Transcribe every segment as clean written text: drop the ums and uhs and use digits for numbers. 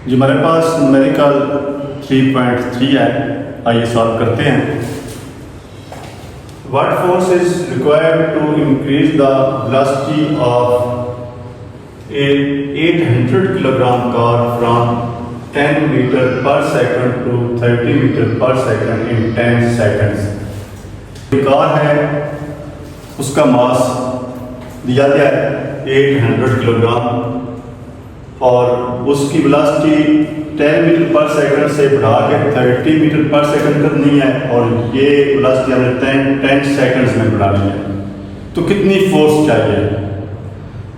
जो हमारे पास न्यूमेरिकल 3.3 है, आइए सॉल्व करते हैं। What force is required to increase the velocity of a 800 kilogram car from 10 meter per second to 30 meter per second in 10 seconds? जो car है उसका मास दिया गया है 800 किलोग्राम और उसकी वेलोसिटी 10 मीटर पर सेकंड से बढ़ा के 30 मीटर पर सेकंड करनी है और ये वेलोसिटी हमें 10 सेकंड्स में बढ़ानी है। तो कितनी फोर्स चाहिए?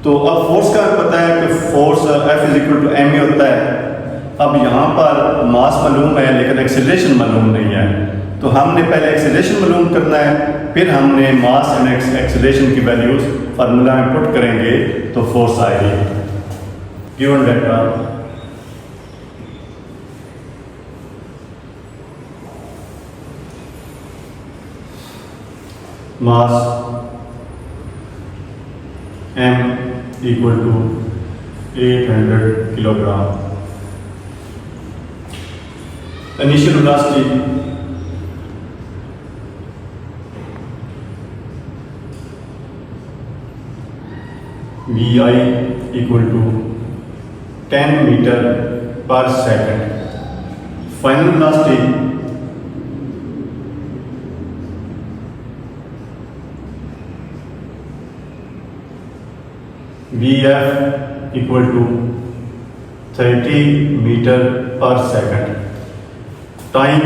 तो अब फोर्स का पता है कि फोर्स F = ma होता है। अब यहाँ पर मास मालूम है लेकिन एक्सेलरेशन मालूम नहीं है, तो हमने पहले एक्सेलरेशन मालूम करना है, फिर हमने मास एंड एक्सेलरेशन की वैल्यूज फार्मूला में पुट करेंगे तो फोर्स आएगी। Given data mass m = 800 kilogram, initial velocity vi = 10 metre पर second, final velocity vf = 30 metre पर सेकंड, टाइम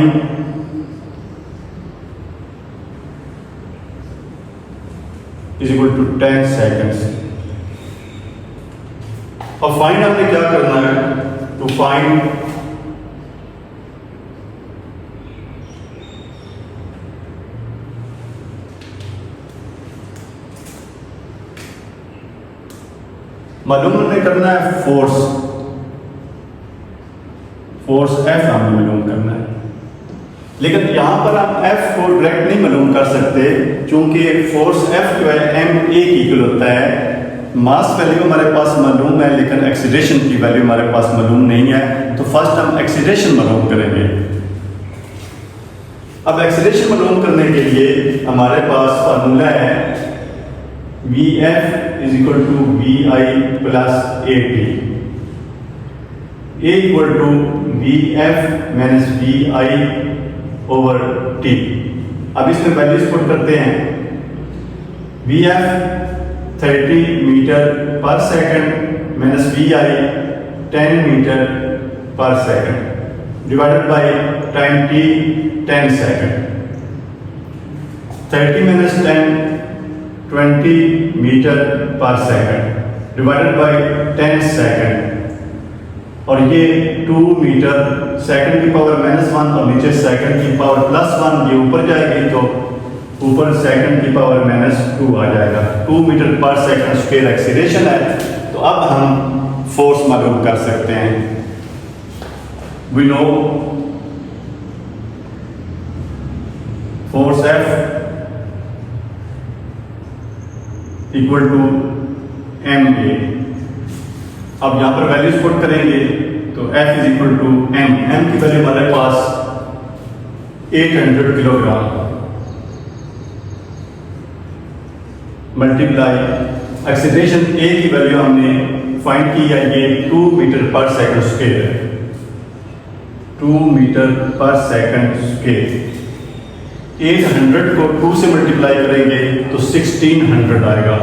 = 10 सेकंड्स। अब फाइंड हमने क्या करना है? टू फाइंड मालूम हमने करना है फोर्स F हमें मालूम करना है, लेकिन यहां पर हम F को डायरेक्ट नहीं मालूम कर सकते क्योंकि फोर्स F जो है ma की इक्वल होता है। मास वैल्यू हमारे पास मालूम है लेकिन एक्सीलरेशन की वैल्यू हमारे पास मालूम नहीं है, तो फर्स्ट हम एक्सीलरेशन मालूम करेंगे। अब एक्सीलरेशन मालूम करने के लिए हमारे पास फार्मूला है vf = vi + at, a = vf - vi/t। अब इसमें वैल्यूज पुट करते हैं। vf 30 मीटर पर सेकंड माइनस vi 10 मीटर पर second divided by time t 10 second. 30 - 10 20 metre पर सेकंड डिवाइडेड बाय 10 सेकंड और ये 2 मीटर सेकंड की पावर -1 और नीचे सेकंड की पावर +1, ये ऊपर जाएगी तो ऊपर सेकंड की पावर -2 आ जाएगा। 2 मीटर पर सेकंड स्क्वायर एक्सीलरेशन है। तो अब हम फोर्स मालूम कर सकते हैं। We know force F = ma। अब यहां पर वैल्यूज पुट करेंगे तो F = m की वैल्यू हमारे पास 800 किलोग्राम मल्टीप्लाई एक्सीलरेशन a की वैल्यू हमने फाइंड की है, ये 2 मीटर पर सेकंड स्क्वायर है। 2 मीटर पर सेकंड स्क्वायर 800 को 2 से मल्टीप्लाई करेंगे तो 1600 आएगा।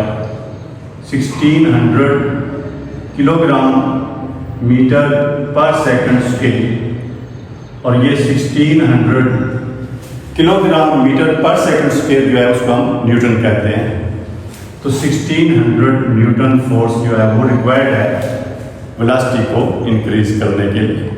1600 किलोग्राम मीटर पर सेकंड स्क्वायर और ये 1600 किलोग्राम मीटर पर सेकंड स्क्वायर जो है उसको हम न्यूटन कहते हैं। तो 1600 न्यूटन फोर्स जो है वो रिक्वायर्ड है वेलोसिटी को इंक्रीज करने के लिए।